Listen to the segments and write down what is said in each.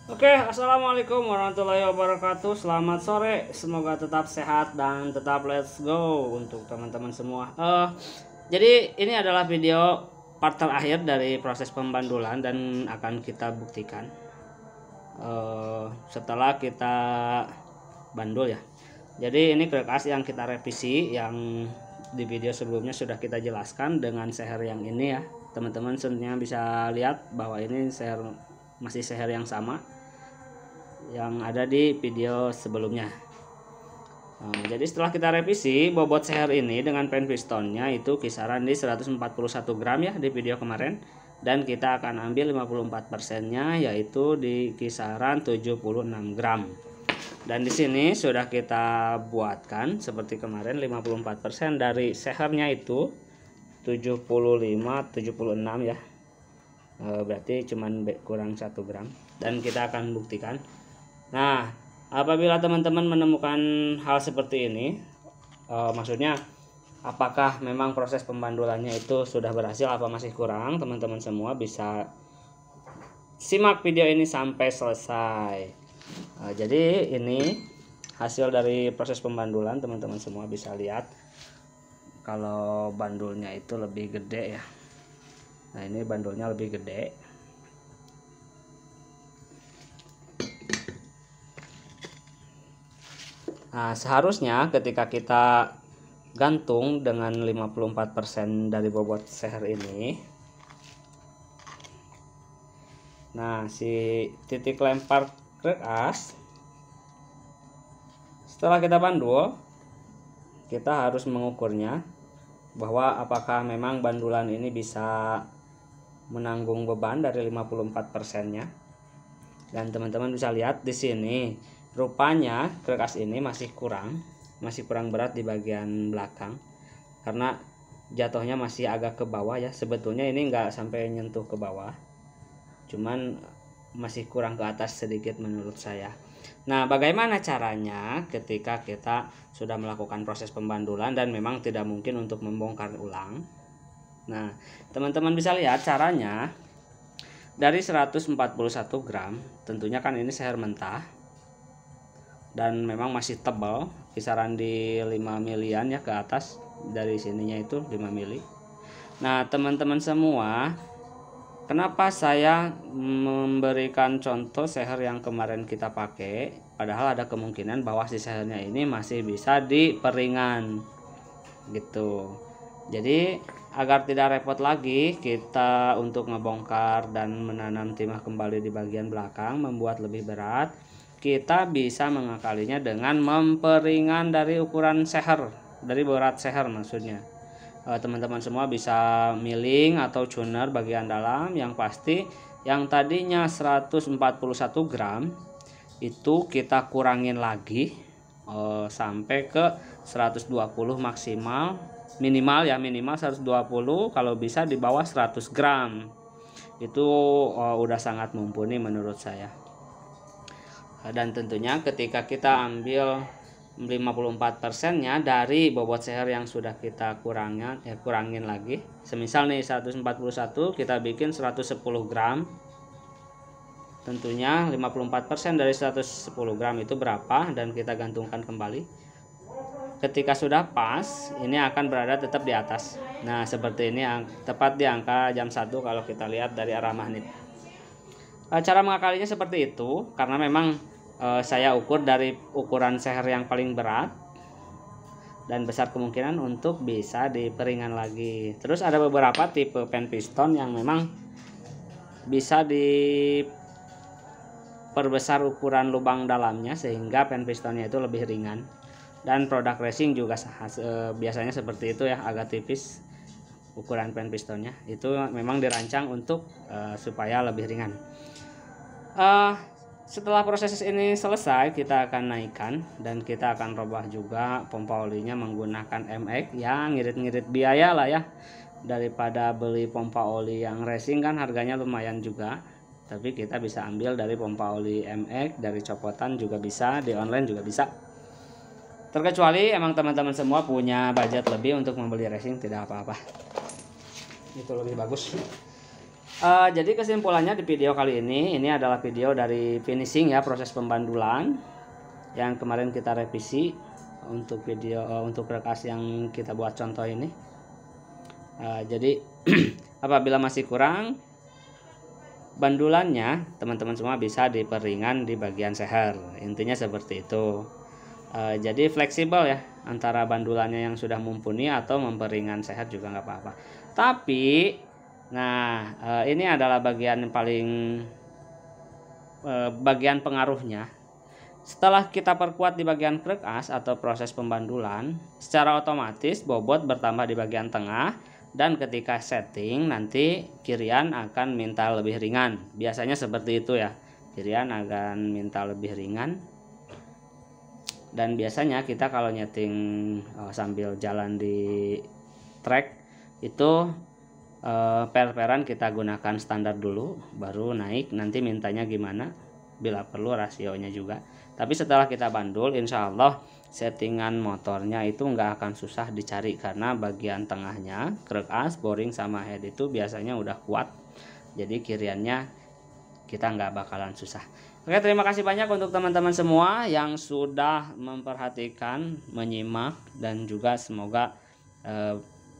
Oke, assalamualaikum warahmatullahi wabarakatuh. Selamat sore, semoga tetap sehat dan tetap let's go untuk teman-teman semua. Jadi ini adalah video part terakhir dari proses pembandulan dan akan kita buktikan setelah kita bandul ya. Jadi ini crack yang kita revisi, yang di video sebelumnya sudah kita jelaskan dengan seher yang ini ya. Teman-teman sebenarnya bisa lihat bahwa ini seher masih seher yang sama yang ada di video sebelumnya. Jadi setelah kita revisi, bobot seher ini dengan pen pistonnya itu kisaran di 141 gram ya di video kemarin, dan kita akan ambil 54%-nya yaitu di kisaran 76 gram. Dan di sini sudah kita buatkan seperti kemarin, 54% dari sehernya itu 75 76 ya. Berarti cuman kurang 1 gram, dan kita akan buktikan. Nah, apabila teman-teman menemukan hal seperti ini, maksudnya apakah memang proses pembandulannya itu sudah berhasil apa masih kurang, teman-teman semua bisa simak video ini sampai selesai. Jadi ini hasil dari proses pembandulan, teman-teman semua bisa lihat kalau bandulnya itu lebih gede ya. Nah, ini bandulnya lebih gede. Nah, seharusnya ketika kita gantung dengan 54% dari bobot seher ini, nah si titik lempar crack as setelah kita bandul, kita harus mengukurnya bahwa apakah memang bandulan ini bisa menanggung beban dari 54%-nya. Dan teman-teman bisa lihat di sini rupanya crack as ini masih kurang berat di bagian belakang karena jatuhnya masih agak ke bawah ya. Sebetulnya ini enggak sampai nyentuh ke bawah, cuman masih kurang ke atas sedikit menurut saya. Nah, bagaimana caranya ketika kita sudah melakukan proses pembandulan dan memang tidak mungkin untuk membongkar ulang? Nah, teman-teman bisa lihat caranya. Dari 141 gram, tentunya kan ini seher mentah dan memang masih tebal, kisaran di 5 milian ya ke atas, dari sininya itu 5 mili. Nah, teman-teman semua, kenapa saya memberikan contoh seher yang kemarin kita pakai, padahal ada kemungkinan bahwa si sehernya ini masih bisa diperingan gitu. Jadi agar tidak repot lagi kita untuk ngebongkar dan menanam timah kembali di bagian belakang, membuat lebih berat, kita bisa mengakalinya dengan memperingan dari ukuran seher, dari berat seher maksudnya. Teman-teman semua bisa milling atau tuner bagian dalam, yang pasti yang tadinya 141 gram itu kita kurangin lagi sampai ke 120 maksimal, minimal 120, kalau bisa di bawah 100 gram itu udah sangat mumpuni menurut saya. Dan tentunya ketika kita ambil 54%-nya dari bobot seher yang sudah kita kurangin lagi, semisal nih 141 kita bikin 110 gram, tentunya 54% dari 110 gram itu berapa, dan kita gantungkan kembali. Ketika sudah pas, ini akan berada tetap di atas. Nah, seperti ini tepat di angka jam 1 kalau kita lihat dari arah magnet. Cara mengakalinya seperti itu karena memang saya ukur dari ukuran seher yang paling berat dan besar kemungkinan untuk bisa diperingan lagi. Terus ada beberapa tipe pen piston yang memang bisa diperbesar ukuran lubang dalamnya sehingga pen pistonnya itu lebih ringan. Dan produk racing juga biasanya seperti itu ya, agak tipis ukuran pen pistonnya. Itu memang dirancang untuk supaya lebih ringan. Setelah proses ini selesai, kita akan naikkan dan kita akan robah juga pompa olinya menggunakan MX yang ngirit-ngirit biaya lah ya. Daripada beli pompa oli yang racing kan harganya lumayan juga, tapi kita bisa ambil dari pompa oli MX, dari copotan juga bisa, di online juga bisa. Terkecuali emang teman-teman semua punya budget lebih untuk membeli racing, tidak apa-apa, itu lebih bagus. Jadi kesimpulannya di video kali ini adalah video dari finishing ya, proses pembandulan yang kemarin kita revisi untuk video untuk berkas yang kita buat contoh ini. Jadi apabila masih kurang bandulannya, teman-teman semua bisa diperingan di bagian seher, intinya seperti itu. Jadi fleksibel ya, antara bandulannya yang sudah mumpuni atau memperingan seher juga nggak apa-apa. Tapi nah ini adalah bagian paling bagian pengaruhnya. Setelah kita perkuat di bagian krek as atau proses pembandulan, secara otomatis bobot bertambah di bagian tengah, dan ketika setting nanti kirian akan minta lebih ringan. Biasanya seperti itu ya, kirian akan minta lebih ringan. Dan biasanya kita kalau nyeting sambil jalan di track itu per-peran kita gunakan standar dulu, baru naik nanti mintanya gimana, bila perlu rasionya juga. Tapi setelah kita bandul, insya Allah settingan motornya itu nggak akan susah dicari, karena bagian tengahnya krek as, boring sama head itu biasanya udah kuat, jadi kiriannya kita nggak bakalan susah. Oke, terima kasih banyak untuk teman-teman semua yang sudah memperhatikan, menyimak, dan juga semoga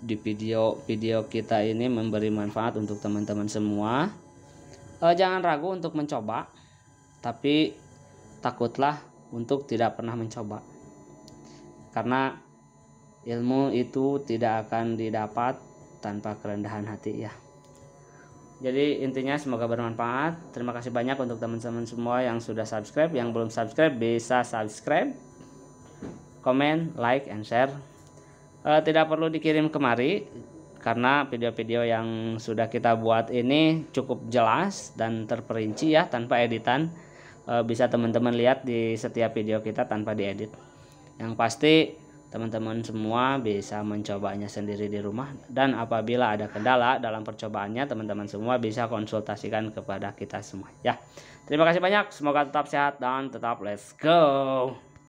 di video kita ini memberi manfaat untuk teman-teman semua. Jangan ragu untuk mencoba, tapi takutlah untuk tidak pernah mencoba, karena ilmu itu tidak akan didapat tanpa kerendahan hati ya. Jadi intinya semoga bermanfaat. Terima kasih banyak untuk teman-teman semua yang sudah subscribe. Yang belum subscribe bisa subscribe, komen, like, and share. Tidak perlu dikirim kemari, karena video-video yang sudah kita buat ini cukup jelas dan terperinci ya, tanpa editan. Bisa teman-teman lihat di setiap video kita tanpa diedit. Yang pasti teman-teman semua bisa mencobanya sendiri di rumah, dan apabila ada kendala dalam percobaannya, teman-teman semua bisa konsultasikan kepada kita semua ya. Terima kasih banyak, semoga tetap sehat dan tetap let's go.